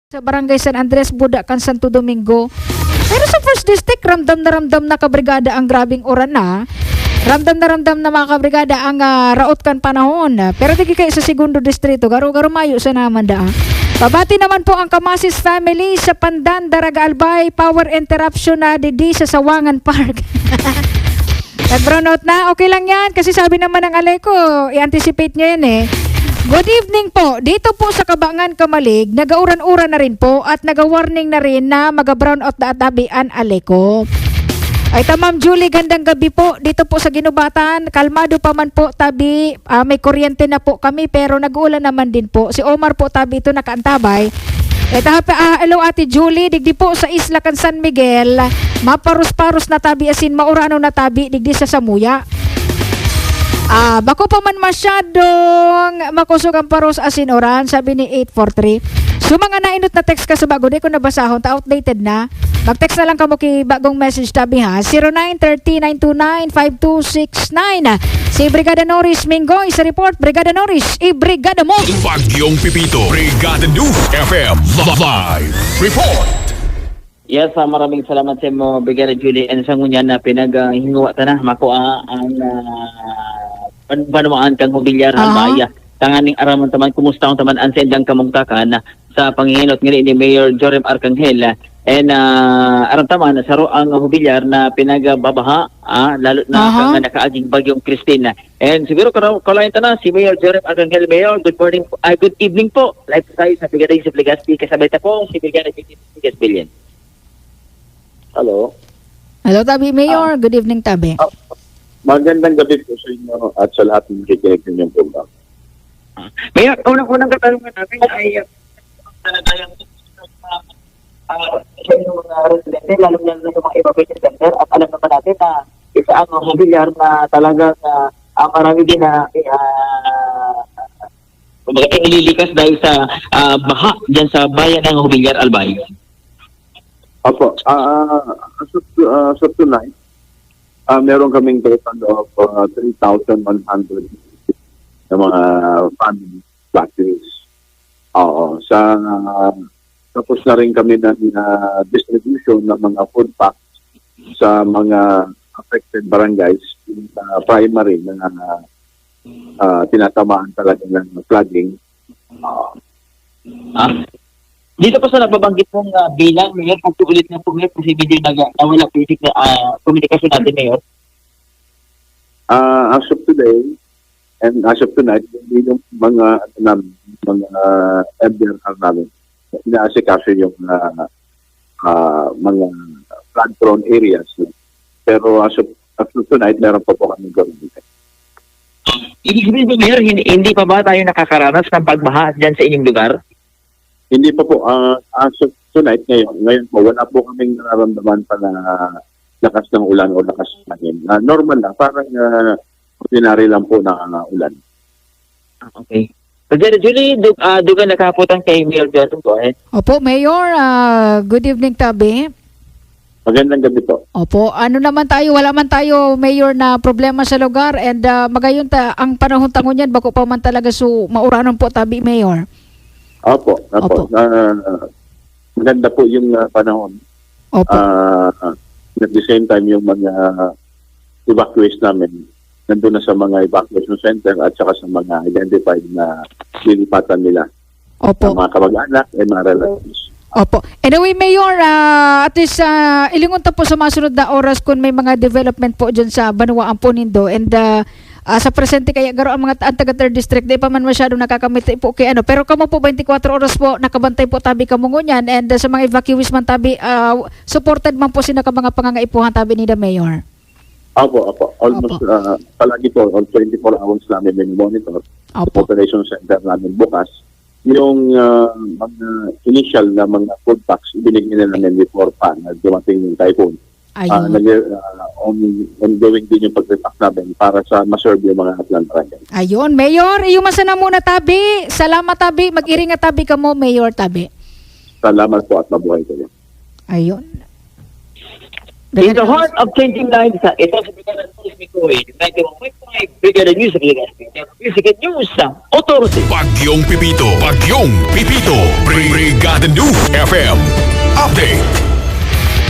Sa Barangay San Andres, Budakan, Santo Domingo. Pero sa First District, ramdam na kabrigada ang grabing oran na. Ramdam na mga kabrigada ang raot kan panahon. Pero di kayo sa Segundo Distrito, garo-garo mayo sa naman da. Babati naman po ang Kamasis family sa Pandan, Daraga Albay, power interruption na didi sa Sawangan Park. Nag-brownout na, okay lang yan kasi sabi naman ng alay ko, i-anticipate nyo yan eh. Good evening po. Dito po sa Kabangan Kamalig, nagauran-uran na rin po at nagawarning na rin na maga-brownout na atabian aleko. Ay tamam Julie, gandang gabi po. Dito po sa Ginubatan, kalmado pa man po tabi, may kuryente na po kami pero nag-uulan naman din po. Si Omar po tabi ito nakaantabay. Hello Ate Julie, digdi po sa Isla kan San Miguel, maparus-parus na tabi asin maurano na tabi digdi sa Samuya. Bako pa man masyadong makusog ang paros asin oran, sabi ni 843. So mga nainot na text ka sa bago, di ko nabasahon, outdated na. Mag-text na lang kamo kay bagong message tabi ha. 0930-929-5269. Si Brigada Norris Mingoy sa report. Brigada Norris, i-brigada mo! Bagyong Pipito, Brigada News FM Live Report. Yes, maraming salamat sa mo, Brigada Julie, and sa ngunyan na pinaghinguwa ta na makuha ang panumaan kang mobilyar ang baya. Tanganing araman taman, kumusta ang taman ang sendang kamungtakan sa panginginot nga ni Mayor Jorem Arcangel. And aram taman, saro ang mobilyar na pinagbabaha, lalo na kang nakaaging bagyong Christine. And siguro kalayan ta na si Mayor Jorem Arcangel. Mayor, good morning, good evening po. Live tayo sa Brigada sa Legazpi, kasabay ta po si Brigada Julie Billion. Hello. Hello Tabi Mayor, good evening Tabi. Magandang gabi po sa inyo at sa lahat ng nakikinig ng inyong program. Mayor, unang katanungan natin ay talaga yung mga residente, lalo na sa mga evacuation center, at alam naman natin na isa ang mobilyar na talagang marami din na ililikas dahil sa baha dyan sa bayan ng Mobilyar Albay. Opo, as of tonight, meron kaming total of 3,100 na mga family batteries. Tapos na rin kami ng distribution ng mga food packs sa mga affected barangays, primary na tinatamaan talaga ng flooding. Dito po sa nababanggit mong bilang, Mayor, pagtuulit na po ngayon kasi medyo nawala basic na komunikasyon natin, Mayor. As of today, and as of tonight, yung mga MDR namin, inaasikaso yung mga flood-prone areas. Pero as of tonight, meron pa po kami gawin. Ibig sabihin po, Mayor, hindi pa ba tayo nakakaranas ng pagbaha dyan sa inyong lugar? Hindi pa po. As of tonight, ngayon po, wala po kaming nararamdaman pa na lakas ng ulan o lakas ng hangin. Normal lang, parang ordinary lang po na ulan. Okay. Brigada Julie, dugan nakaputan kay Mayor Johnson po. Opo, Mayor, good evening Tabi. Magandang gabi po. Opo, ano naman tayo, wala man tayo, Mayor, na problema sa lugar and magayon ang panahon tangon yan, bako pa man talaga mauranon po Tabi, Mayor. Opo. Maganda po yung panahon. Opo. At the same time, yung mga evacuees namin, nandun na sa mga evacuation center at saka sa mga identified na lilipatan nila. Opo. Mga kamag-anak and mga relatives. Opo. Anyway, Mayor, at least ilingon ta po sa masunod na oras kung may mga development po dyan sa Banwaan po nindo and sa presente kaya garo ang mga taga 3rd District di pa man masyadong nakakamit po kay ano pero kamo po 24 oras po nakabantay po tabi kamo ngunyan and sa mga evacuees man tabi supported man po sina ka mga pangangaipuhan tabi ni the Mayor. Opo. Almost palagi po on 24 hours namin monitor. Opo. Operation center namin bukas. Yung mga initial na mga food packs ibinigay na namin before pa na dumating yung typhoon. Ongoing din yung pag-repack namin para sa maserve yung mga Atlan Barangay. Ayun, Mayor, iyumasa na muna tabi. Salamat tabi, mag-iring nga tabi ka mo, Mayor tabi. Salamat po at mabuhay kayo. Ayun. In the heart of changing lives, ito sa Brigada News Mikoy, 91.5 Brigada News sa Music and News Authority. Bagyong Pipito. Bagyong Pipito. Brigada News FM. Update.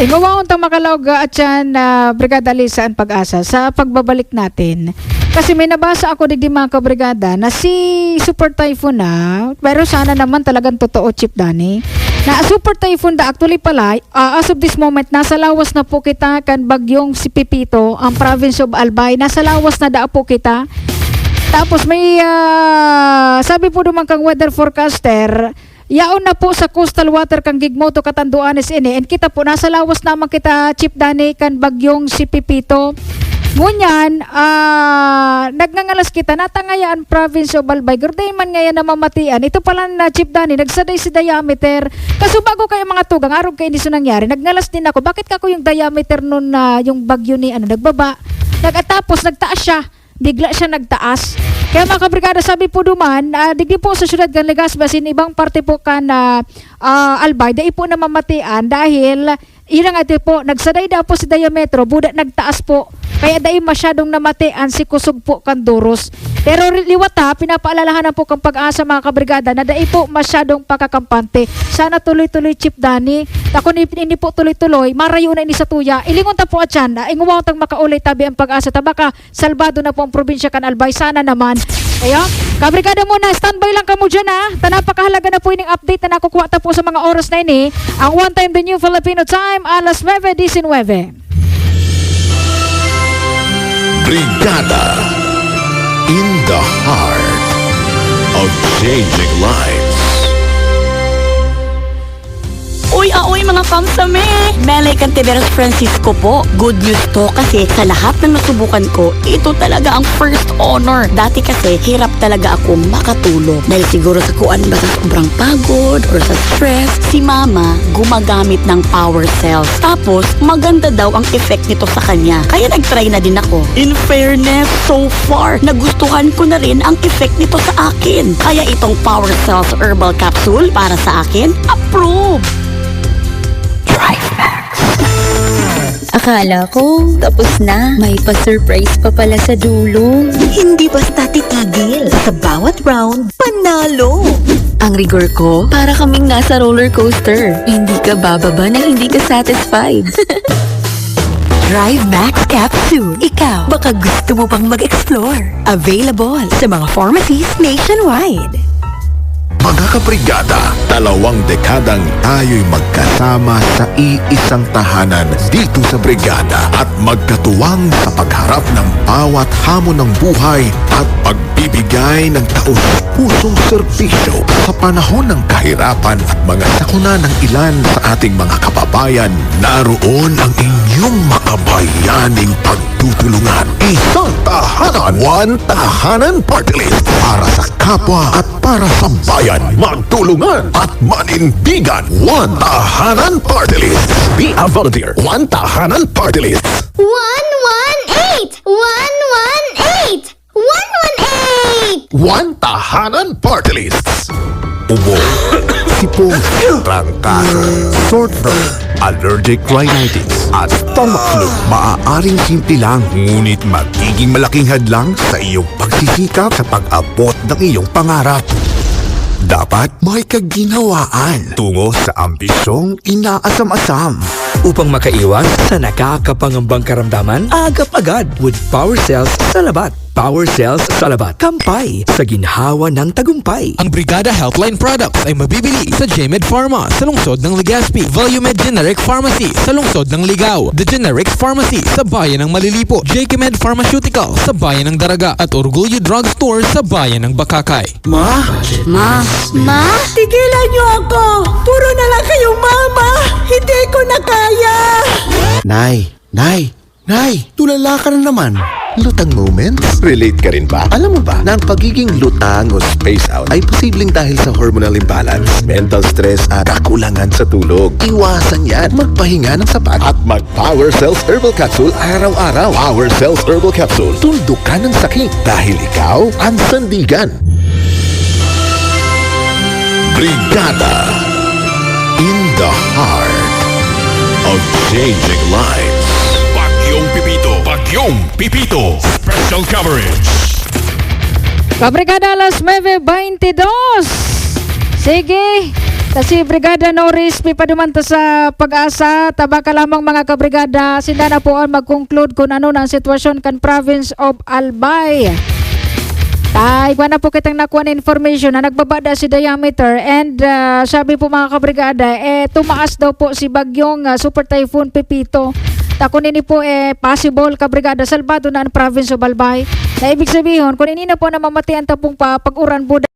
Ingawawang tang makalawag at yan Brigada Lisa ang pag-asa sa pagbabalik natin. Kasi may nabasa ako digdi mga kabrigada na si Super Typhoon pero sana naman talagang totoo, Chip Danny, na Super Typhoon actually pala, as of this moment, nasa lawas na po kita kan bagyong si Pipito, ang province of Albay, nasa lawas na da po kita. Tapos may, sabi po naman kang weather forecaster, yaon na po sa coastal water kang Gigmoto Katanduanes ini, and kita po nasa lawas naman kita, Chip Danny, kan bagyong si Pipito. Ngunyan, nagngangalas kita, natangayaan province of Albay, gurday man ngayon na mamatian. Ito pala na Chip Danny, nagsaday si diameter. Kaso bago kayo mga tugang, araw kayo niso nangyari, nagngalas din ako, bakit kako yung diameter nun na yung bagyo ni nagbaba? Tapos nagtaas siya, bigla siya nagtaas. Kaya mga kabrigada, sabi po duman, digdi po sa syudad kan Legazpi, in ibang parte po kan Albay, dahil po na mamatian dahil irang ate po, nagsaday daw po si diametro, buda nagtaas po. Kaya dahil masyadong namatian si kusog po kan Duros. Pero liwat pinapaalalahanan po kang pag-asa mga kabrigada na dahil po masyadong pakakampante. Sana tuloy-tuloy Chip Danny. Ako ini po tuloy-tuloy, marayo na ini sa tuya. Ilingon ta po at yan, inguwaw tang makaulay tabi ang pag-asa. Tabaka salbado na po ang probinsya kan Albay. Sana naman. Kaya, kabrigada muna, standby lang kamo dyan Tanapakahalaga na po ining update na nakukuha ta po sa mga oras na ini. Ang one time the new Filipino time, alas 9:19. Brigada. In the heart of changing lives. Uy, mga kamsame! Melay Cantiveros Francisco po. Good news to kasi sa lahat ng nasubukan ko, ito talaga ang first honor. Dati kasi, hirap talaga ako makatulog. Dahil siguro sa kuan ba sa sobrang pagod or sa stress, si mama gumagamit ng power cells. Tapos, maganda daw ang effect nito sa kanya. Kaya nag-try na din ako. In fairness, so far, nagustuhan ko na rin ang effect nito sa akin. Kaya itong power cells herbal capsule para sa akin, approve! Akala ko, tapos na. May pa-surprise pa pala sa dulo. Hindi basta titigil. Sa bawat round, panalo. Ang rigor ko, para kaming nasa roller coaster. Hindi ka bababa na hindi ka satisfied. Drive Max Capsule. Ikaw, baka gusto mo pang mag-explore. Available sa mga pharmacies nationwide. Mga kabrigada, 2 dekadang tayo'y magkasama sa iisang tahanan dito sa brigada at magkatuwang sa pagharap ng bawat hamon ng buhay at pagbibigay ng taus-pusong serbisyo sa panahon ng kahirapan at mga sakuna ng ilan sa ating mga kababayan. Naroon ang inyong makabayaning pagtutulungan. Isang tahanan, one tahanan party list para sa kapwa at para sa bayan. Magtulungan at manindigan. One tahanan party list. Be a volunteer. One tahanan party list. 118! 118! 118! One tahanan party lists. Ubo, sipon, trangkaso, sore throat, allergic rhinitis, at stomach flu. Maaaring simple lang, ngunit magiging malaking hadlang sa iyong pagsisikap sa pag-abot ng iyong pangarap. Dapat may kaginhawaan tungo sa ambisyong inaasam-asam. Upang makaiwas sa nakakapangambang karamdaman, agap agad with Power Cells Salabat. Power Cells Salabat. Kampay sa ginhawa ng tagumpay. Ang Brigada Healthline Products ay mabibili sa JMed Pharma sa lungsod ng Legazpi, Volumed Generic Pharmacy sa lungsod ng Ligao, The Generics Pharmacy sa bayan ng Malilipo, JKmed Pharmaceutical sa bayan ng Daraga at Orgulyo Drug Store sa bayan ng Bakakay. Ma? Tigilan niyo ako! Puro na lang kayong mama! Hindi ko na kaya! Nay, tulala ka na naman. Lutang moments? Relate ka rin ba? Alam mo ba na ang pagiging lutang o space out ay posibleng dahil sa hormonal imbalance, mental stress at kakulangan sa tulog. Iwasan yan. Magpahinga ng sapat at mag-Power Cells Herbal Capsule araw-araw. Power Cells Herbal Capsule. Tuldok ka ng sakit dahil ikaw ang sandigan. Brigada. In the heart of changing lives. Bagyong Pipito. Special coverage. Kabrigada alas 9:22. Sige. Kasi Brigada Norris pipadumanta sa pag-asa. Taba ka lamang mga kabrigada. Sinda na po ang mag-conclude kung ano na ang sitwasyon kan province of Albay. Iba na po kitang nakuha na information na nagbabada si diameter and sabi po mga kabrigada, tumaas daw po si bagyong Super Typhoon Pipito. Tako nini po possible kabrigada salbado na ang province of Albay. Na ibig sabihin, kung hindi na po na mamatian tapong pag-uran buda